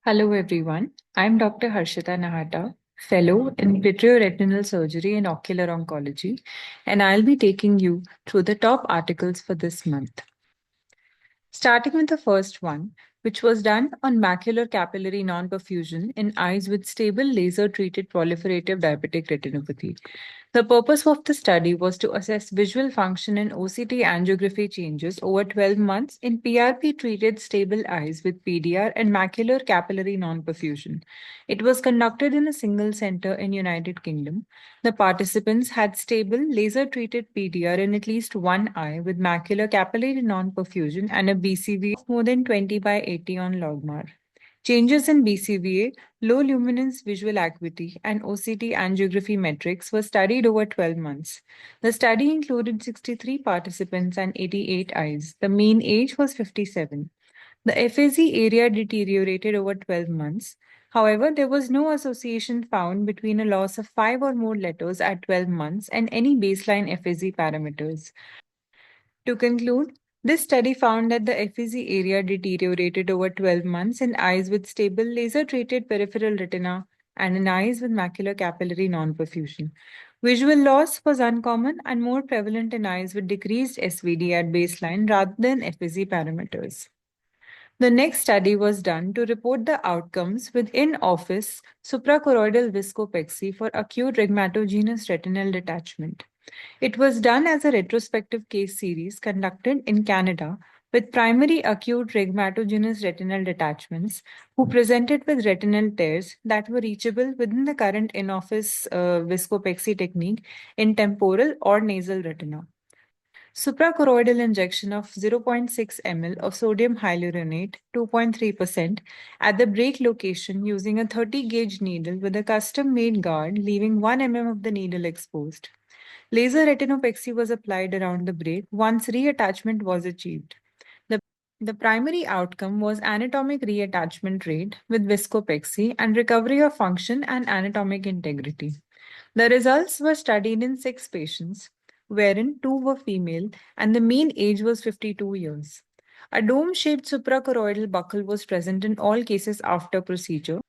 Hello, everyone. I'm Dr. Harshita Nahata, Fellow in Vitreoretinal Surgery and Ocular Oncology, and I'll be taking you through the top articles for this month. Starting with the first one, which was done on macular capillary non-perfusion in eyes with stable laser-treated proliferative diabetic retinopathy. The purpose of the study was to assess visual function and OCT angiography changes over 12 months in PRP-treated stable eyes with PDR and macular capillary non-perfusion. It was conducted in a single center in United Kingdom. The participants had stable laser-treated PDR in at least one eye with macular capillary non-perfusion and a BCVA of more than 20 by 80 on logMAR. Changes in BCVA, low luminance visual acuity, and OCT angiography metrics were studied over 12 months. The study included 63 participants and 88 eyes. The mean age was 57. The FAZ area deteriorated over 12 months. However, there was no association found between a loss of 5 or more letters at 12 months and any baseline FAZ parameters. To conclude, this study found that the FEZ area deteriorated over 12 months in eyes with stable laser-treated peripheral retina and in eyes with macular capillary non-perfusion. Visual loss was uncommon and more prevalent in eyes with decreased SVD at baseline rather than FEZ parameters. The next study was done to report the outcomes with in-office suprachoroidal viscopexy for acute rhegmatogenous retinal detachment. It was done as a retrospective case series conducted in Canada with primary acute rhegmatogenous retinal detachments who presented with retinal tears that were reachable within the current in-office viscopexy technique in temporal or nasal retina. Suprachoroidal injection of 0.6 ml of sodium hyaluronate, 2.3%, at the break location using a 30-gauge needle with a custom-made guard, leaving 1 mm of the needle exposed. Laser retinopexy was applied around the break once reattachment was achieved. The primary outcome was anatomic reattachment rate with viscopexy and recovery of function and anatomic integrity. The results were studied in 6 patients, wherein 2 were female and the mean age was 52 years. A dome-shaped suprachoroidal buckle was present in all cases after procedure.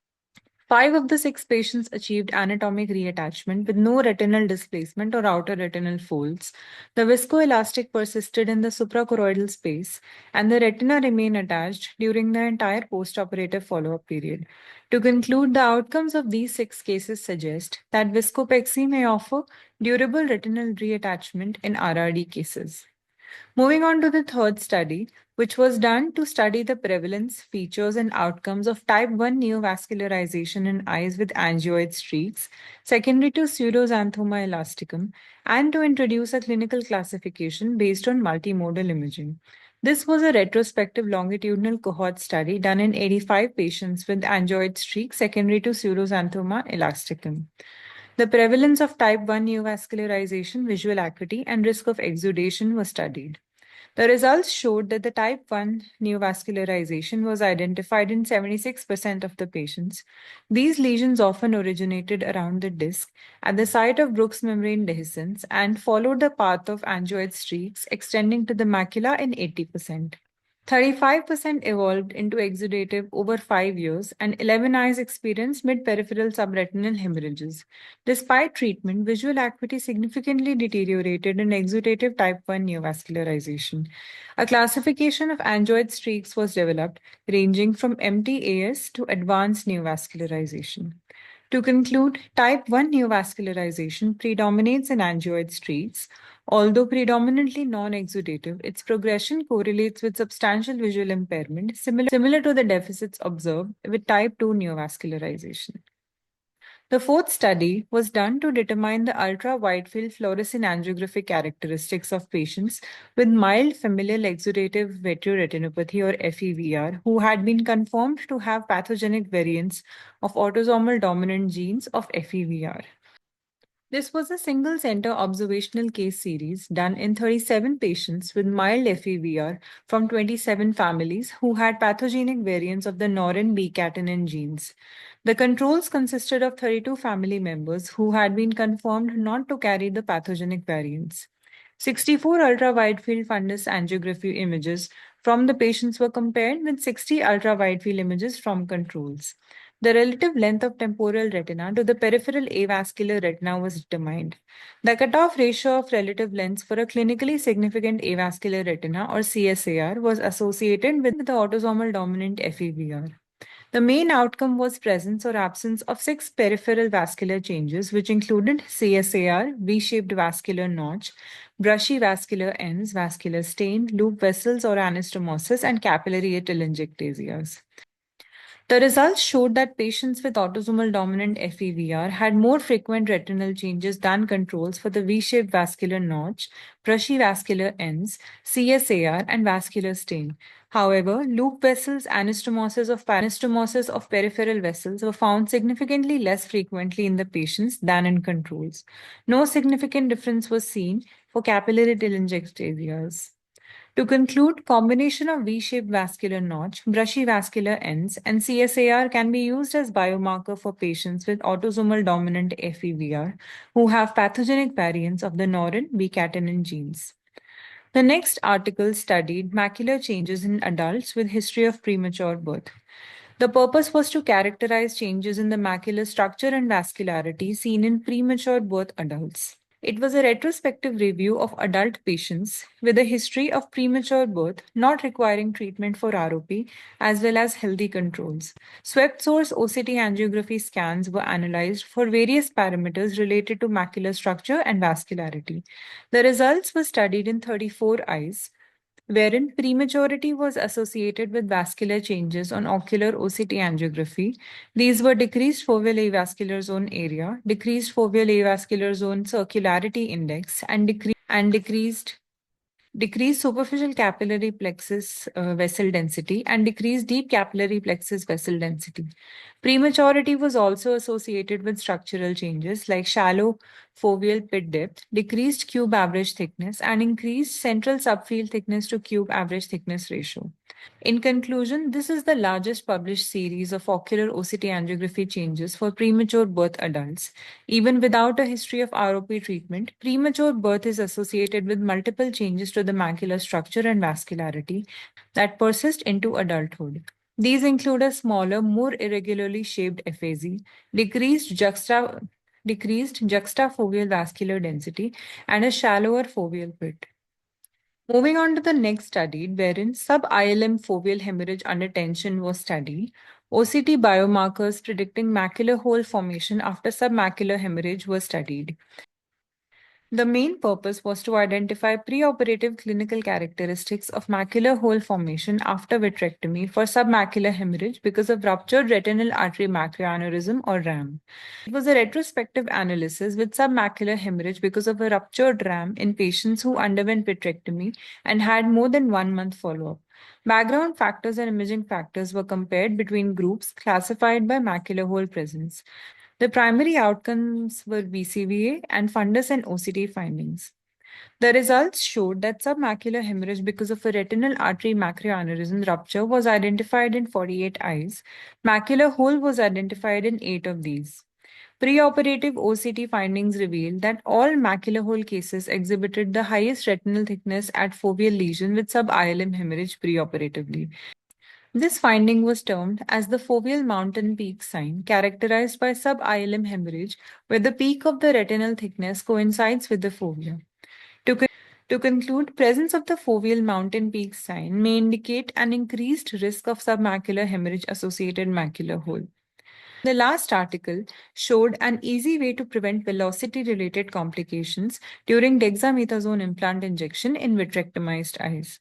5 of the 6 patients achieved anatomic reattachment with no retinal displacement or outer retinal folds. The viscoelastic persisted in the suprachoroidal space, and the retina remained attached during the entire postoperative follow-up period. To conclude, the outcomes of these 6 cases suggest that viscopexy may offer durable retinal reattachment in RRD cases. Moving on to the third study, which was done to study the prevalence, features, and outcomes of type 1 neovascularization in eyes with angioid streaks, secondary to pseudoxanthoma elasticum, and to introduce a clinical classification based on multimodal imaging. This was a retrospective longitudinal cohort study done in 85 patients with angioid streaks secondary to pseudoxanthoma elasticum. The prevalence of type 1 neovascularization, visual acuity, and risk of exudation was studied. The results showed that the type 1 neovascularization was identified in 76% of the patients. These lesions often originated around the disc at the site of Brooks membrane dehiscence and followed the path of angioid streaks extending to the macula in 80%. 35% evolved into exudative over 5 years, and 11 eyes experienced mid-peripheral subretinal hemorrhages. Despite treatment, visual acuity significantly deteriorated in exudative type 1 neovascularization. A classification of angioid streaks was developed, ranging from MTAS to advanced neovascularization. To conclude, type 1 neovascularization predominates in angioid streaks. Although predominantly non-exudative, its progression correlates with substantial visual impairment, similar to the deficits observed with type 2 neovascularization. The fourth study was done to determine the ultra-widefield fluorescein angiographic characteristics of patients with mild familial exudative vitreoretinopathy or FEVR who had been confirmed to have pathogenic variants of autosomal dominant genes of FEVR. This was a single center observational case series done in 37 patients with mild FEVR from 27 families who had pathogenic variants of the Norrin B-catenin genes. The controls consisted of 32 family members who had been confirmed not to carry the pathogenic variants. 64 ultra-widefield fundus angiography images from the patients were compared with 60 ultra-wide field images from controls. The relative length of temporal retina to the peripheral avascular retina was determined. The cutoff ratio of relative lengths for a clinically significant avascular retina or CSAR was associated with the autosomal dominant FEVR. The main outcome was presence or absence of 6 peripheral vascular changes, which included CSAR, V-shaped vascular notch, brushy vascular ends, vascular stain, loop vessels or anastomosis, and capillary telangiectasias. The results showed that patients with autosomal dominant FEVR had more frequent retinal changes than controls for the V-shaped vascular notch, brushy vascular ends, CSAR, and vascular stain. However, loop vessels, anastomosis of peripheral vessels were found significantly less frequently in the patients than in controls. No significant difference was seen for capillary telangiectasias. To conclude, combination of V-shaped vascular notch, brushy vascular ends, and CSAR can be used as biomarker for patients with autosomal dominant FEVR who have pathogenic variants of the Norrin B-catenin genes. The next article studied macular changes in adults with history of premature birth. The purpose was to characterize changes in the macular structure and vascularity seen in premature birth adults. It was a retrospective review of adult patients with a history of premature birth not requiring treatment for ROP, as well as healthy controls. Swept source OCT angiography scans were analyzed for various parameters related to macular structure and vascularity. The results were studied in 34 eyes, wherein prematurity was associated with vascular changes on ocular OCT angiography. These were decreased foveal avascular zone area, decreased foveal avascular zone circularity index, and decreased superficial capillary plexus vessel density, and decreased deep capillary plexus vessel density. Prematurity was also associated with structural changes like shallow foveal pit depth, decreased cube average thickness, and increased central subfield thickness to cube average thickness ratio. In conclusion, this is the largest published series of ocular OCT angiography changes for premature birth adults. Even without a history of ROP treatment, premature birth is associated with multiple changes to the macular structure and vascularity that persist into adulthood. These include a smaller, more irregularly shaped FAZ, decreased juxtafoveal vascular density, and a shallower foveal pit. Moving on to the next study, wherein sub-ILM foveal hemorrhage under tension was studied, OCT biomarkers predicting macular hole formation after submacular hemorrhage were studied. The main purpose was to identify preoperative clinical characteristics of macular hole formation after vitrectomy for submacular hemorrhage because of ruptured retinal artery macroaneurysm or RAM. It was a retrospective analysis with submacular hemorrhage because of a ruptured RAM in patients who underwent vitrectomy and had more than 1 month follow-up. Background factors and imaging factors were compared between groups classified by macular hole presence. The primary outcomes were BCVA and fundus and OCT findings. The results showed that submacular hemorrhage because of a retinal artery macroaneurysm rupture was identified in 48 eyes. Macular hole was identified in 8 of these. Preoperative OCT findings revealed that all macular hole cases exhibited the highest retinal thickness at foveal lesion with sub-ILM hemorrhage preoperatively. This finding was termed as the foveal mountain peak sign, characterized by sub-ILM hemorrhage, where the peak of the retinal thickness coincides with the fovea. To conclude, presence of the foveal mountain peak sign may indicate an increased risk of submacular hemorrhage-associated macular hole. The last article showed an easy way to prevent velocity-related complications during dexamethasone implant injection in vitrectomized eyes.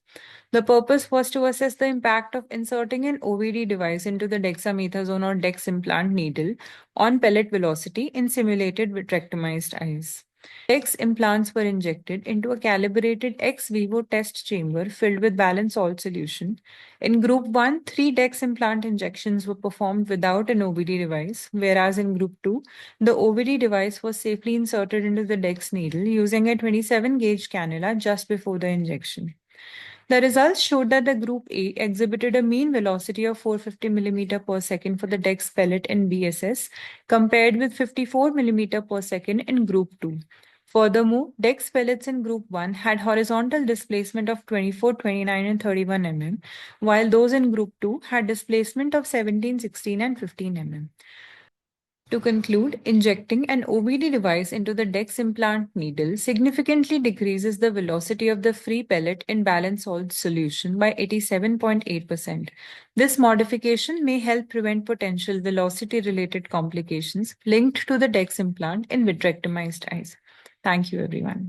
The purpose was to assess the impact of inserting an OVD device into the dexamethasone or dex implant needle on pellet velocity in simulated vitrectomized eyes. DEX implants were injected into a calibrated ex vivo test chamber filled with balanced salt solution. In group 1, 3 DEX implant injections were performed without an OVD device, whereas in group 2, the OVD device was safely inserted into the DEX needle using a 27 gauge cannula just before the injection. The results showed that the group A exhibited a mean velocity of 450 mm per second for the DEX pellet in BSS compared with 54 mm per second in group 2. Furthermore, DEX pellets in Group 1 had horizontal displacement of 24, 29, and 31 mm, while those in Group 2 had displacement of 17, 16, and 15 mm. To conclude, injecting an OVD device into the DEX implant needle significantly decreases the velocity of the free pellet in balanced salt solution by 87.8%. This modification may help prevent potential velocity-related complications linked to the DEX implant in vitrectomized eyes. Thank you, everyone.